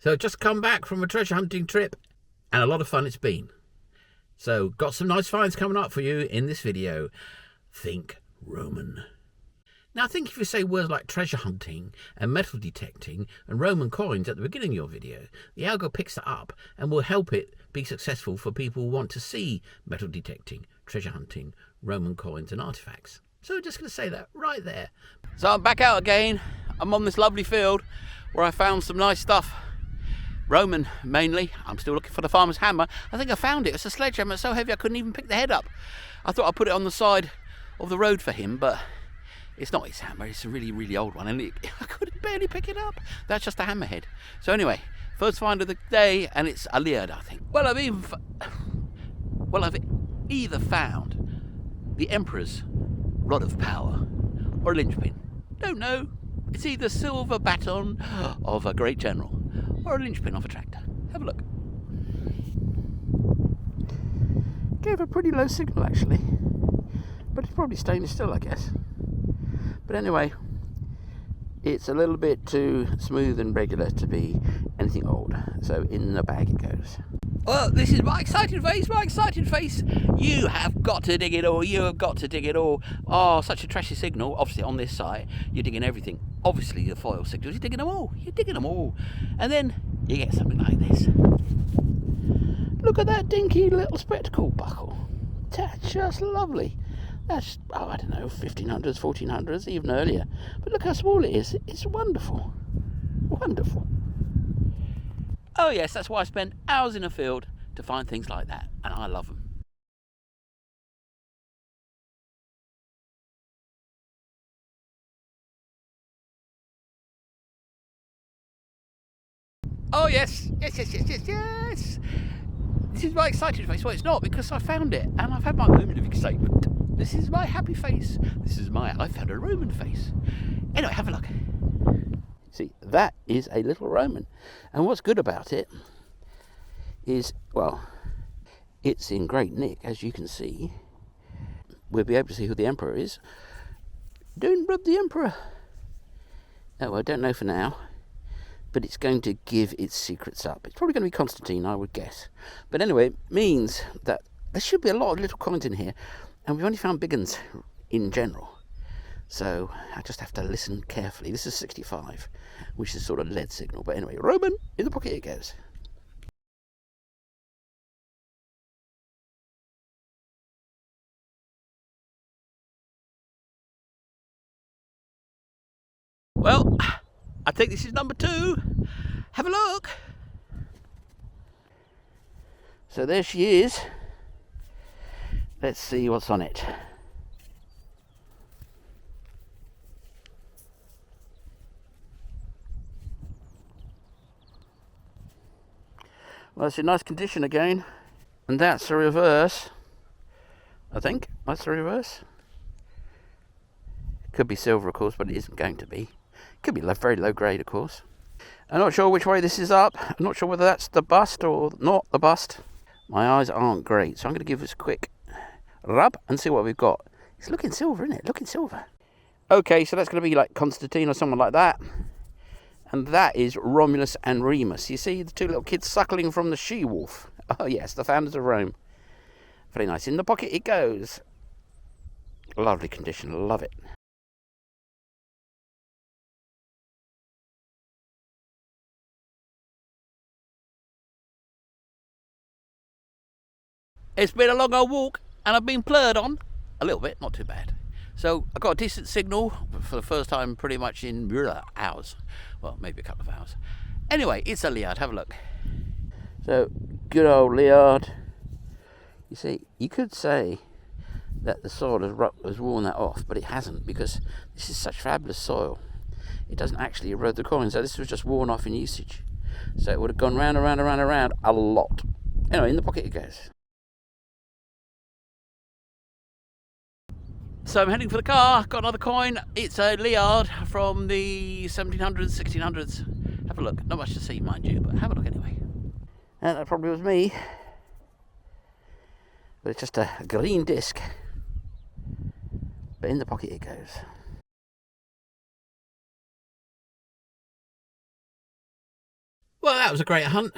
So just come back from a treasure hunting trip, and a lot of fun it's been. So got some nice finds coming up for you in this video. Think Roman. Now I think if you say words like treasure hunting and metal detecting and Roman coins at the beginning of your video, the algo picks that up and will help it be successful for people who want to see metal detecting, treasure hunting, Roman coins and artifacts. So we're just going to say that right there. So I'm back out again. I'm on this lovely field where I found some nice stuff. Roman mainly. I'm still looking for the farmer's hammer. I think I found it. It's a sledgehammer. It's so heavy I couldn't even pick the head up. I thought I'd put it on the side of the road for him, but it's not his hammer. It's a really, really old one, and I couldn't barely pick it up. That's just a hammerhead. So anyway, first find of the day, and it's a Liard, I think. Well, I've either found the Emperor's rod of power or a linchpin. Don't know. It's either silver baton of a great general or a linchpin of a tractor. Have a look. Gave a pretty low signal actually, but it's probably staying still, I guess. But anyway, it's a little bit too smooth and regular to be anything old, so in the bag it goes. Well, this is my excited face, my excited face. You have got to dig it all, you have got to dig it all. Oh, such a trashy signal. Obviously on this site, you're digging everything. Obviously the foil signals, you're digging them all. You're digging them all. And then you get something like this. Look at that dinky little spectacle buckle. That's just lovely. That's, oh, I don't know, 1500s, 1400s, even earlier. But look how small it is. It's wonderful. Wonderful. Oh yes, that's why I spend hours in a field to find things like that, and I love them. Oh yes, yes. This is my excited face. Well, it's not, because I found it, and I've had my moment of excitement. This is my happy face. This is my I found a Roman face. Anyway, have a look. See, that is a little Roman. And what's good about it is, well, it's in great nick, as you can see. We'll be able to see who the Emperor is. Don't rub the Emperor. Oh, I don't know for now, but it's going to give its secrets up. It's probably going to be Constantine, I would guess. But anyway, it means that there should be a lot of little coins in here, and we've only found big ones in general. So I just have to listen carefully. This is 65, which is sort of lead signal. But anyway, Roman, in the pocket it goes. Well, I think this is number 2. Have a look. So there she is. Let's see what's on it. Well, it's in nice condition again. And that's the reverse. I think that's the reverse. Could be silver, of course, but it isn't going to be. Could be very low grade, of course. I'm not sure which way this is up. I'm not sure whether that's the bust or not the bust. My eyes aren't great, so I'm going to give this a quick rub and see what we've got. It's looking silver, isn't it? Looking silver. Okay, so that's going to be like Constantine or someone like that. And that is Romulus and Remus. You see the two little kids suckling from the she-wolf. Oh yes, the founders of Rome. Very nice. In the pocket it goes. Lovely condition, love it. It's been a long old walk, and I've been plurred on a little bit, not too bad. So I got a decent signal for the first time pretty much in hours. Well, maybe a couple of hours. Anyway, it's a Liard, have a look. So, good old Liard. You see, you could say that the soil has worn that off, but it hasn't, because this is such fabulous soil. It doesn't actually erode the coin, so this was just worn off in usage. So it would have gone round and round and round and round a lot. Anyway, in the pocket it goes. So I'm heading for the car, got another coin. It's a Liard from the 1700s, 1600s. Have a look. Not much to see, mind you, but have a look anyway. And that probably was me. But it's just a green disc. But in the pocket it goes. Well, that was a great hunt.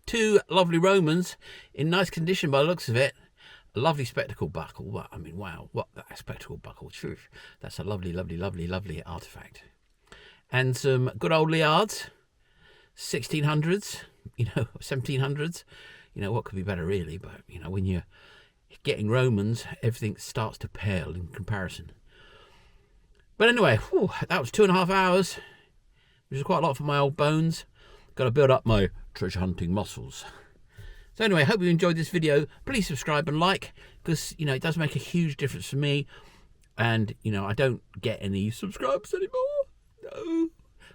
2 lovely Romans in nice condition by the looks of it. A lovely spectacle buckle. Well, I mean, wow, what that spectacle buckle. That's a lovely, lovely, lovely, lovely artifact. And some good old liards, 1600s, 1700s. What could be better, really? But, when you're getting Romans, everything starts to pale in comparison. But anyway, that was 2.5 hours, which is quite a lot for my old bones. Got to build up my treasure hunting muscles. So anyway, hope you enjoyed this video. Please subscribe and like, because, it does make a huge difference for me. And, I don't get any subscribers anymore. No.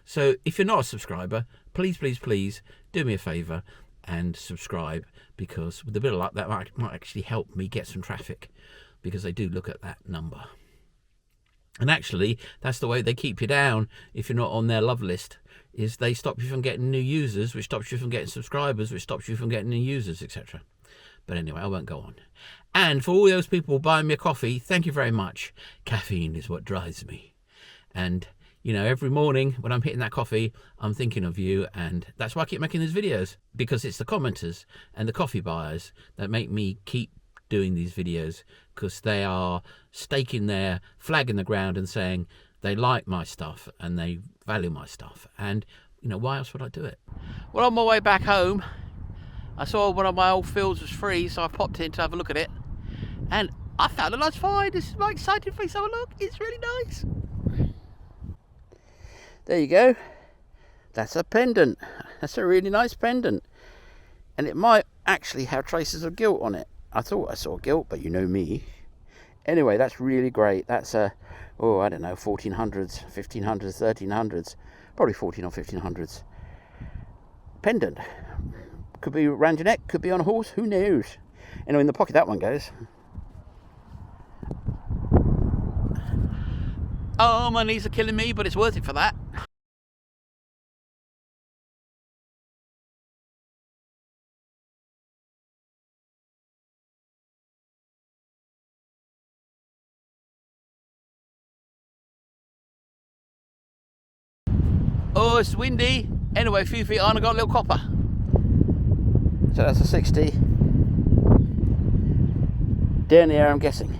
So if you're not a subscriber, please, please, please do me a favour and subscribe, because with a bit of luck, that might actually help me get some traffic, because they do look at that number. And actually, that's the way they keep you down if you're not on their love list, is they stop you from getting new users, which stops you from getting subscribers, which stops you from getting new users, etc. But anyway, I won't go on. And for all those people buying me a coffee, thank you very much. Caffeine is what drives me. And, every morning when I'm hitting that coffee, I'm thinking of you. And that's why I keep making these videos, because it's the commenters and the coffee buyers that make me keep doing these videos, because they are staking their flag in the ground and saying they like my stuff and they value my stuff. And, why else would I do it? Well, on my way back home, I saw one of my old fields was free, so I popped in to have a look at it. And I found a nice find. This is my excited face. Have a look. It's really nice. There you go. That's a pendant. That's a really nice pendant. And it might actually have traces of gilt on it. I thought I saw gilt, but you know me. Anyway, that's really great. That's I don't know, 1400s, 1500s, 1300s, probably 14 or 1500s. Pendant. Could be around your neck, could be on a horse, who knows? Anyway, in the pocket that one goes. Oh, my knees are killing me, but it's worth it for that. Oh, it's windy. Anyway, a few feet on, I got a little copper. So that's a 60. Down the air, I'm guessing.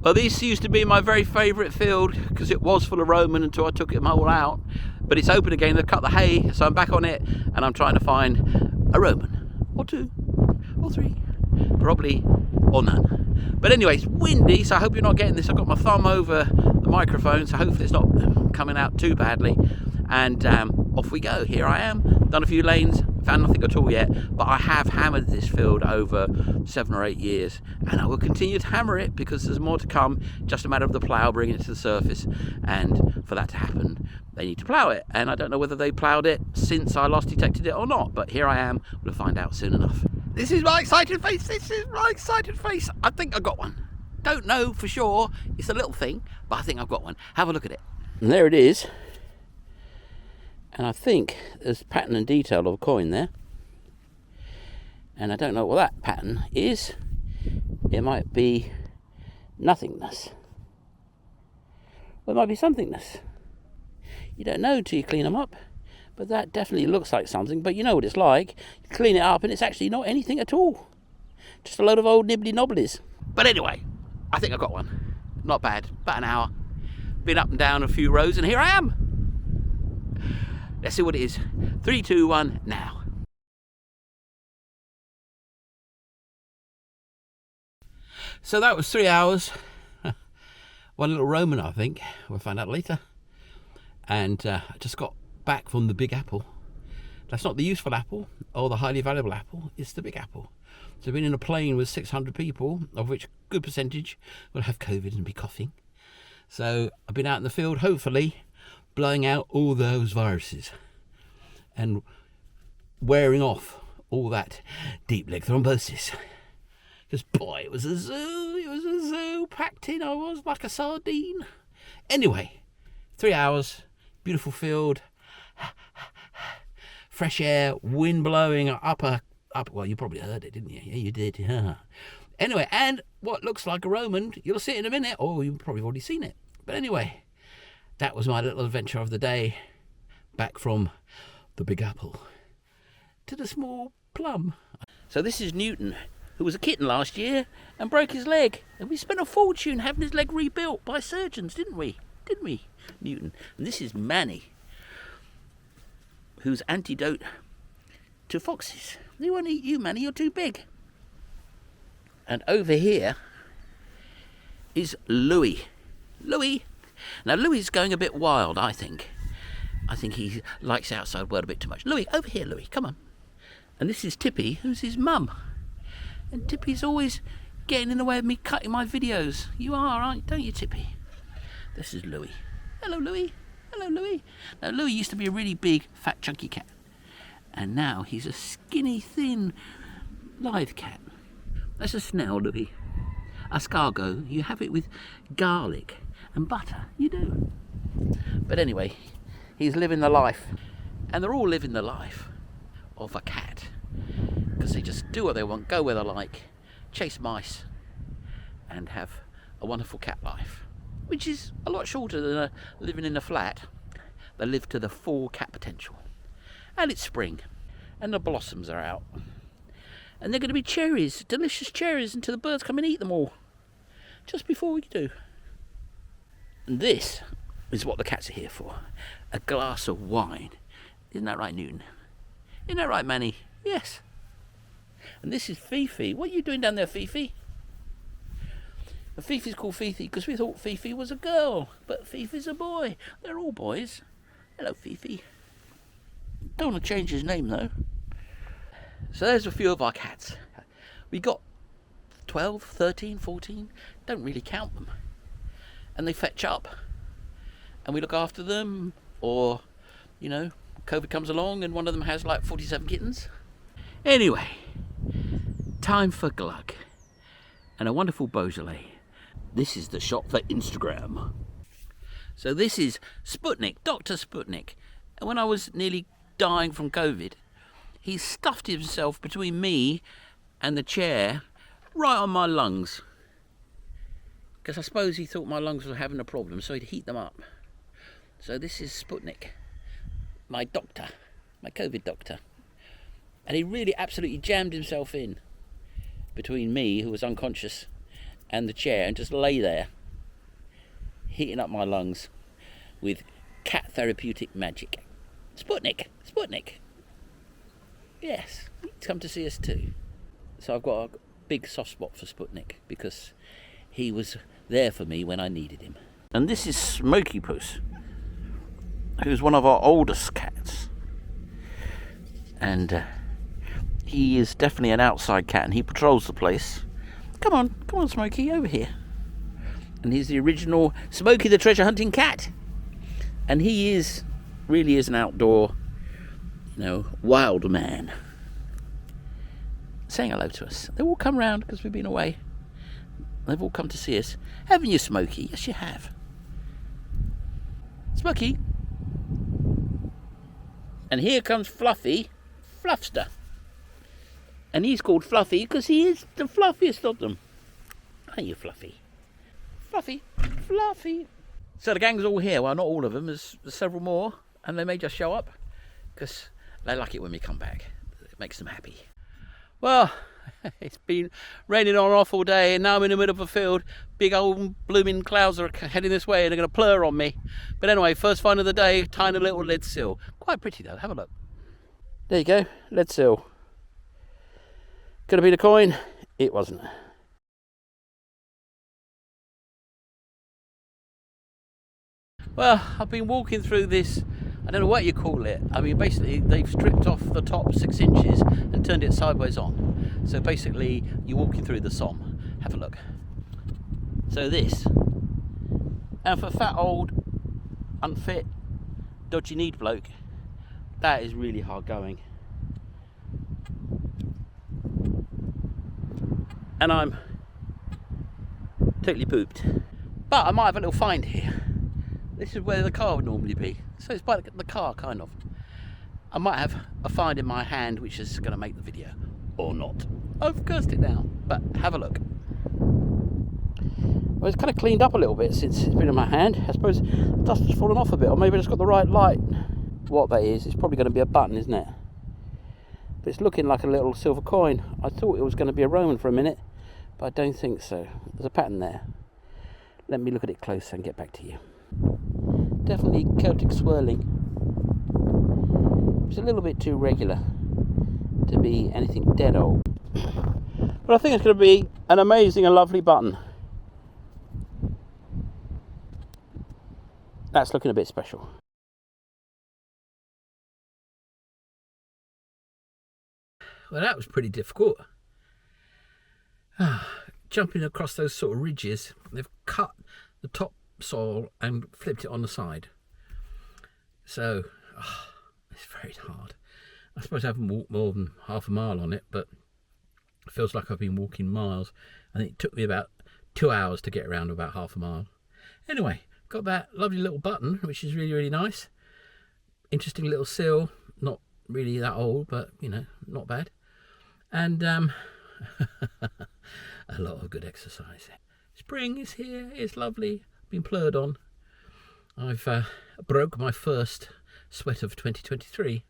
Well, this used to be my very favourite field, because it was full of Roman until I took it all out. But it's open again, they've cut the hay, so I'm back on it, and I'm trying to find a Roman. Or 2, or 3, probably, or none. But anyway, it's windy, so I hope you're not getting this. I've got my thumb over the microphone, so hopefully it's not coming out too badly. And off we go. Here I am, done a few lanes, found nothing at all yet, but I have hammered this field over 7 or 8 years, and I will continue to hammer it, because there's more to come. Just a matter of the plough bringing it to the surface, and for that to happen, they need to plough it. And I don't know whether they ploughed it since I last detected it or not, but here I am. We'll find out soon enough. This is my excited face. This is my excited face. I think I got one. Don't know for sure. It's a little thing, but I think I've got one. Have a look at it. And there it is. And I think there's pattern and detail of a coin there. And I don't know what that pattern is. It might be nothingness. Or it might be somethingness. You don't know till you clean them up. But that definitely looks like something. But you know what it's like. You clean it up and it's actually not anything at all. Just a load of old nibbly nobblies. But anyway, I think I got one. Not bad. About an hour. Been up and down a few rows, and here I am. Let's see what it is. 3, 2, 1, now. So that was 3 hours. One little Roman, I think. We'll find out later. And I just got back from the Big Apple. That's not the useful apple or the highly valuable apple. It's the Big Apple. So I've been in a plane with 600 people, of which a good percentage will have COVID and be coughing. So I've been out in the field, hopefully, blowing out all those viruses and wearing off all that deep leg thrombosis. Because boy, it was a zoo, packed in. I was like a sardine. Anyway, 3 hours, beautiful field, fresh air, wind blowing up. Well, you probably heard it, didn't you? Yeah, you did. Yeah. Anyway, and what looks like a Roman, you'll see it in a minute, or you've probably already seen it. But anyway, that was my little adventure of the day, back from the Big Apple to the small plum. So this is Newton, who was a kitten last year and broke his leg, and we spent a fortune having his leg rebuilt by surgeons, didn't we, Newton? And this is Manny, who's antidote to foxes. They won't eat you, Manny, you're too big. And over here is Louis. Now Louis going a bit wild, I think. I think he likes the outside world a bit too much. Louis, over here, Louis, come on. And this is Tippy, who's his mum. And Tippy's always getting in the way of me cutting my videos. You are, aren't you? Don't you, Tippy? This is Louis. Hello, Louis. Hello, Louis. Now, Louis used to be a really big, fat, chunky cat. And now he's a skinny, thin, lithe cat. That's a snail, Louis. Escargot, you have it with garlic and butter. You do. But anyway, he's living the life. And they're all living the life of a cat. Because they just do what they want, go where they like, chase mice, and have a wonderful cat life. Which is a lot shorter than living in a flat. They live to the full cat potential. And it's spring, and the blossoms are out. And they're going to be cherries, delicious cherries, until the birds come and eat them all. Just before we do. And this is what the cats are here for. A glass of wine. Isn't that right, Newton? Isn't that right, Manny? Yes. And this is Fifi. What are you doing down there, Fifi? And Fifi's called Fifi because we thought Fifi was a girl, but Fifi's a boy. They're all boys. Hello, Fifi. Don't want to change his name, though. So there's a few of our cats. We got 12, 13, 14. Don't really count them. And they fetch up. And we look after them. Or, you know, COVID comes along and one of them has like 47 kittens. Anyway, time for Glug. And a wonderful Beaujolais. This is the shot for Instagram. So this is Sputnik, Dr. Sputnik. And when I was nearly dying from COVID, he stuffed himself between me and the chair, right on my lungs. Because I suppose he thought my lungs were having a problem, so he'd heat them up. So this is Sputnik, my doctor, my COVID doctor. And he really absolutely jammed himself in between me, who was unconscious, and the chair, and just lay there, heating up my lungs with cat therapeutic magic. Sputnik. Yes, come to see us too. So I've got a big soft spot for Sputnik because he was there for me when I needed him. And this is Smoky Puss, who's one of our oldest cats. And he is definitely an outside cat and he patrols the place. Come on, Smokey, over here. And he's the original Smokey the treasure hunting cat. And he really is an outdoor, wild man. Saying hello to us. They all come round because we've been away. They've all come to see us. Haven't you, Smokey? Yes, you have. Smokey. And here comes Fluffy, Fluffster. And he's called Fluffy because he is the fluffiest of them. Aren't you, Fluffy? Fluffy. So the gang's all here. Well, not all of them. There's several more. And they may just show up because they like it when we come back. It makes them happy. Well, it's been raining on and off all day, and now I'm in the middle of a field. Big old blooming clouds are heading this way and they're going to plur on me. But anyway, first find of the day, tiny little lead seal. Quite pretty though, have a look. There you go, lead seal. Could have been a coin, it wasn't. Well, I've been walking through this, I don't know what you call it. I mean, basically, they've stripped off the top 6 inches and turned it sideways on. So basically, you're walking through the Somme. Have a look. So this, and for fat, old, unfit, dodgy kneed bloke, that is really hard going. And I'm totally pooped. But I might have a little find here. This is where the car would normally be. So it's by the car, kind of. I might have a find in my hand which is going to make the video. Or not. I've cursed it down. But have a look. Well, it's kind of cleaned up a little bit since it's been in my hand. I suppose the dust has fallen off a bit, or maybe it's got the right light. What that is, it's probably going to be a button, isn't it? But it's looking like a little silver coin. I thought it was going to be a Roman for a minute, but I don't think so. There's a pattern there. Let me look at it close and get back to you. Definitely Celtic swirling. It's a little bit too regular to be anything dead old. But I think it's going to be an amazing and lovely button. That's looking a bit special. Well, that was pretty difficult. Jumping across those sort of ridges, they've cut the top soil and flipped it on the side. So, it's very hard. I suppose I haven't walked more than half a mile on it, but it feels like I've been walking miles. And it took me about 2 hours to get around about half a mile. Anyway, got that lovely little button, which is really, really nice. Interesting little seal. Not really that old, but, you know, not bad. And a lot of good exercise. Spring is here. It's lovely. Been plurred on. I've broke my first sweat of 2023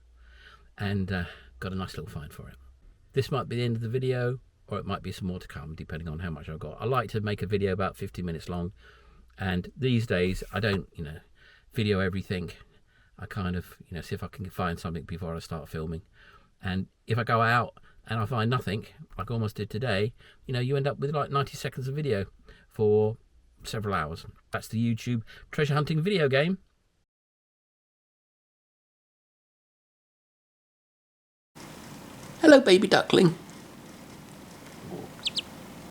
and got a nice little find for it. This might be the end of the video, or it might be some more to come, depending on how much I've got. I like to make a video about 50 minutes long, and these days I don't, you know, video everything. I kind of, you know, see if I can find something before I start filming. And if I go out and I find nothing, like I almost did today, you know, you end up with like 90 seconds of video for several hours. That's the YouTube treasure hunting video game. Hello, baby duckling.